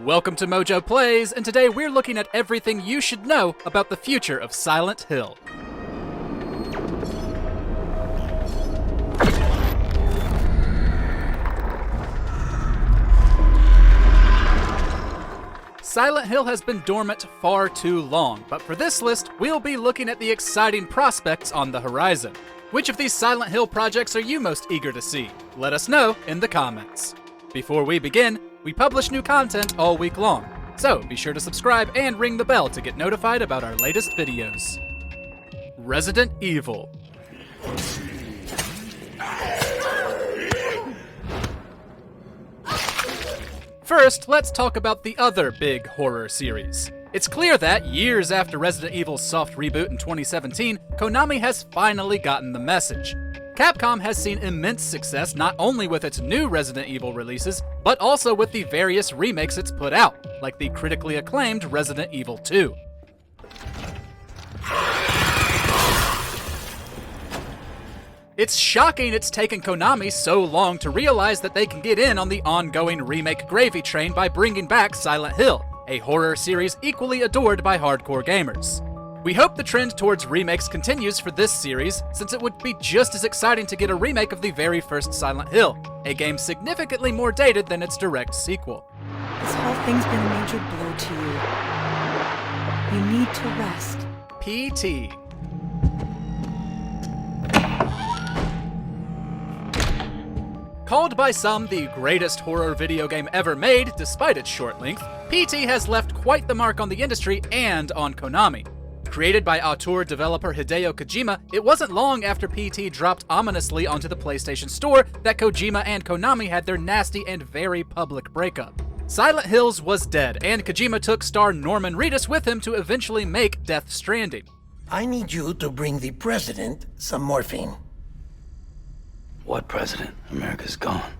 Welcome to MojoPlays, and today we're looking at everything you should know about the future of Silent Hill. Silent Hill has been dormant far too long, but for this list, we'll be looking at the exciting prospects on the horizon. Which of these Silent Hill projects are you most eager to see? Let us know in the comments. Before we begin, we publish new content all week long, so be sure to subscribe and ring the bell to get notified about our latest videos. Resident Evil. First, let's talk about the other big horror series. It's clear that, years after Resident Evil's soft reboot in 2017, Konami has finally gotten the message. Capcom has seen immense success not only with its new Resident Evil releases, but also with the various remakes it's put out, like the critically acclaimed Resident Evil 2. It's shocking it's taken Konami so long to realize that they can get in on the ongoing remake gravy train by bringing back Silent Hill, a horror series equally adored by hardcore gamers. We hope the trend towards remakes continues for this series, since it would be just as exciting to get a remake of the very first Silent Hill, a game significantly more dated than its direct sequel. This whole thing's been a major blow to you. You need to rest. PT. Called by some the greatest horror video game ever made, despite its short length, PT has left quite the mark on the industry and on Konami. Created by auteur developer Hideo Kojima, it wasn't long after PT dropped ominously onto the PlayStation Store that Kojima and Konami had their nasty and very public breakup. Silent Hills was dead, and Kojima took star Norman Reedus with him to eventually make Death Stranding. I need you to bring the president some morphine. What president? America's gone.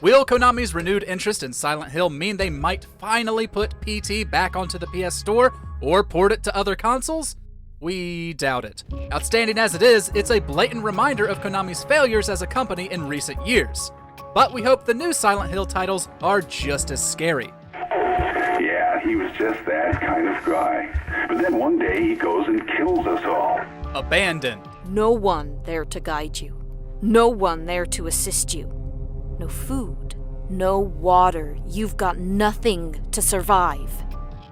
Will Konami's renewed interest in Silent Hill mean they might finally put PT back onto the PS Store, or port it to other consoles? We doubt it. Outstanding as it is, it's a blatant reminder of Konami's failures as a company in recent years. But we hope the new Silent Hill titles are just as scary. Yeah, he was just that kind of guy. But then one day he goes and kills us all. Abandoned. No one there to guide you. No one there to assist you. No food. No water. You've got nothing to survive.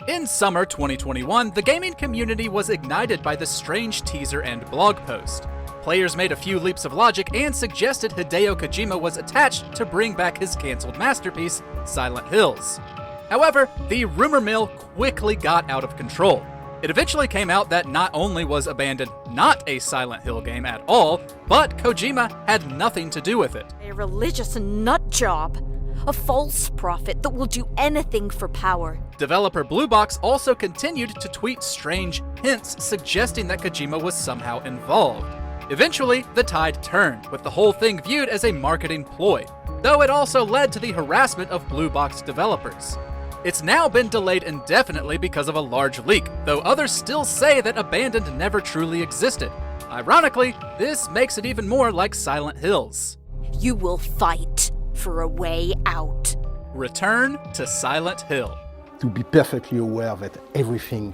In summer 2021, the gaming community was ignited by this strange teaser and blog post. Players made a few leaps of logic and suggested Hideo Kojima was attached to bring back his cancelled masterpiece, Silent Hills. However, the rumor mill quickly got out of control. It eventually came out that not only was Abandoned not a Silent Hill game at all, but Kojima had nothing to do with it. A religious nut job. A false prophet that will do anything for power. Developer Blue Box also continued to tweet strange hints suggesting that Kojima was somehow involved. Eventually, the tide turned, with the whole thing viewed as a marketing ploy, though it also led to the harassment of Blue Box developers. It's now been delayed indefinitely because of a large leak, though others still say that Abandoned never truly existed. Ironically, this makes it even more like Silent Hills. You will fight for a way out. Return to Silent Hill. To be perfectly aware that everything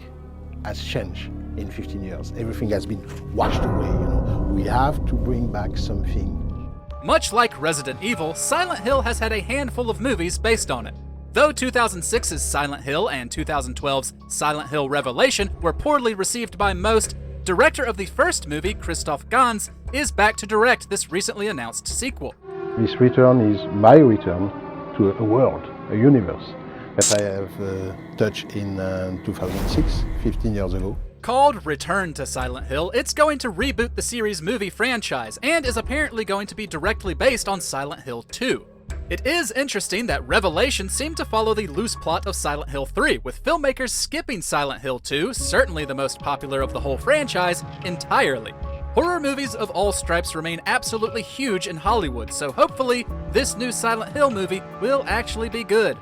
has changed in 15 years. Everything has been washed away, We have to bring back something. Much like Resident Evil, Silent Hill has had a handful of movies based on it. Though 2006's Silent Hill and 2012's Silent Hill Revelation were poorly received by most, director of the first movie, Christoph Gans, is back to direct this recently announced sequel. This return is my return to a world, a universe, that I have touched in 2006, 15 years ago. Called Return to Silent Hill, it's going to reboot the series' movie franchise, and is apparently going to be directly based on Silent Hill 2. It is interesting that Revelation seemed to follow the loose plot of Silent Hill 3, with filmmakers skipping Silent Hill 2, certainly the most popular of the whole franchise, entirely. Horror movies of all stripes remain absolutely huge in Hollywood, so hopefully this new Silent Hill movie will actually be good.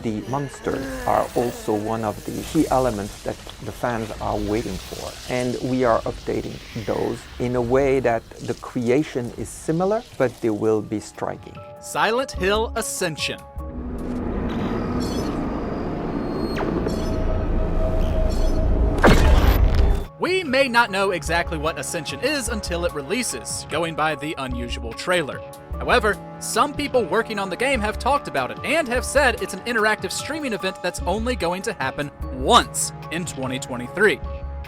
The monsters are also one of the key elements that the fans are waiting for. And we are updating those in a way that the creation is similar, but they will be striking. Silent Hill Ascension. may not know exactly what Ascension is until it releases, going by the unusual trailer. However, some people working on the game have talked about it and have said it's an interactive streaming event that's only going to happen once in 2023.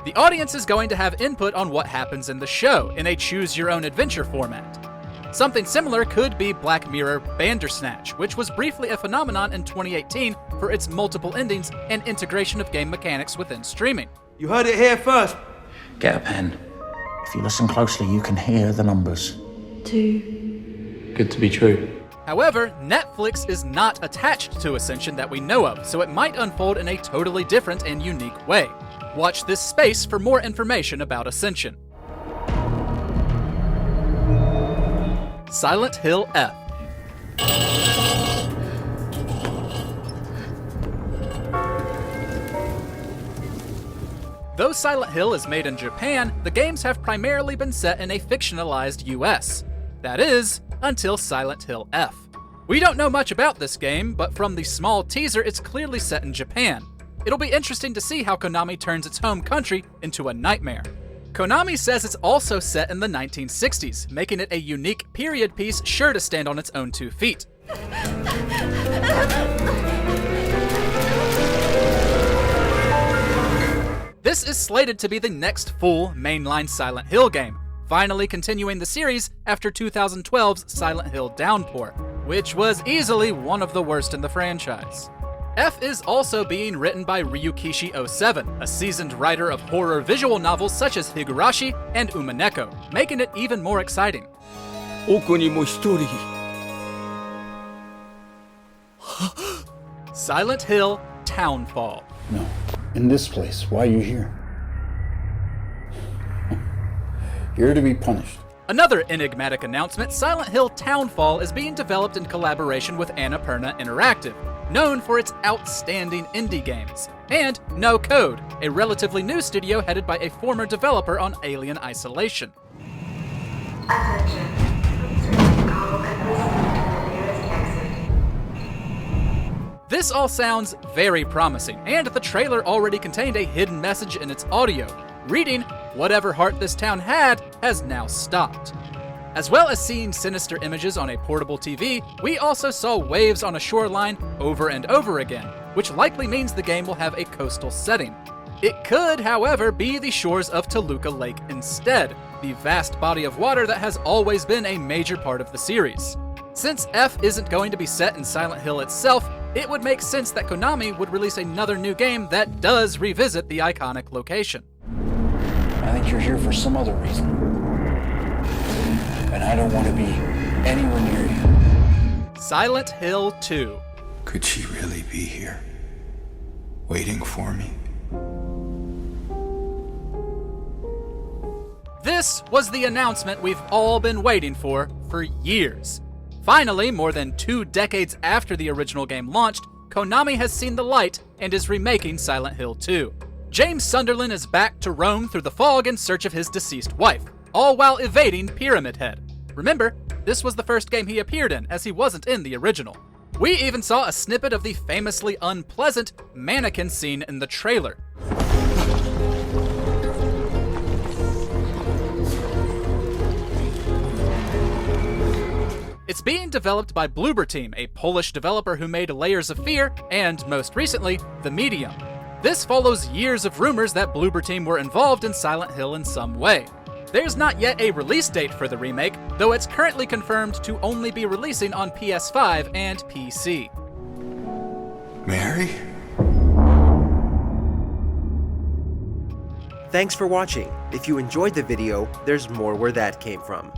The audience is going to have input on what happens in the show in a choose-your-own-adventure format. Something similar could be Black Mirror Bandersnatch, which was briefly a phenomenon in 2018 for its multiple endings and integration of game mechanics within streaming. You heard it here first. Get a pen. If you listen closely, you can hear the numbers. 2. Good to be true. However, Netflix is not attached to Ascension that we know of, so it might unfold in a totally different and unique way. Watch this space for more information about Ascension. Silent Hill F. Though Silent Hill is made in Japan, the games have primarily been set in a fictionalized US. That is, until Silent Hill F. We don't know much about this game, but from the small teaser it's clearly set in Japan. It'll be interesting to see how Konami turns its home country into a nightmare. Konami says it's also set in the 1960s, making it a unique period piece sure to stand on its own 2 feet. This is slated to be the next full mainline Silent Hill game, finally continuing the series after 2012's Silent Hill Downpour, which was easily one of the worst in the franchise. F is also being written by Ryukishi 07, a seasoned writer of horror visual novels such as Higurashi and Umaneko, making it even more exciting. Silent Hill Townfall. No. In this place, why are you here? You're to be punished. Another enigmatic announcement, Silent Hill Townfall is being developed in collaboration with Annapurna Interactive, known for its outstanding indie games, and No Code, a relatively new studio headed by a former developer on Alien Isolation. This all sounds very promising, and the trailer already contained a hidden message in its audio, reading, "Whatever heart this town had has now stopped." As well as seeing sinister images on a portable TV, we also saw waves on a shoreline over and over again, which likely means the game will have a coastal setting. It could, however, be the shores of Toluca Lake instead, the vast body of water that has always been a major part of the series. Since F isn't going to be set in Silent Hill itself, it would make sense that Konami would release another new game that does revisit the iconic location. I think you're here for some other reason. And I don't want to be anywhere near you. Silent Hill 2. Could she really be here? Waiting for me? This was the announcement we've all been waiting for years. Finally, more than 2 decades after the original game launched, Konami has seen the light and is remaking Silent Hill 2. James Sunderland is back to roam through the fog in search of his deceased wife, all while evading Pyramid Head. Remember, this was the first game he appeared in, as he wasn't in the original. We even saw a snippet of the famously unpleasant mannequin scene in the trailer. It's being developed by Bloober Team, a Polish developer who made Layers of Fear and, most recently, The Medium. This follows years of rumors that Bloober Team were involved in Silent Hill in some way. There's not yet a release date for the remake, though it's currently confirmed to only be releasing on PS5 and PC. Mary? Thanks for watching. If you enjoyed the video, there's more where that came from.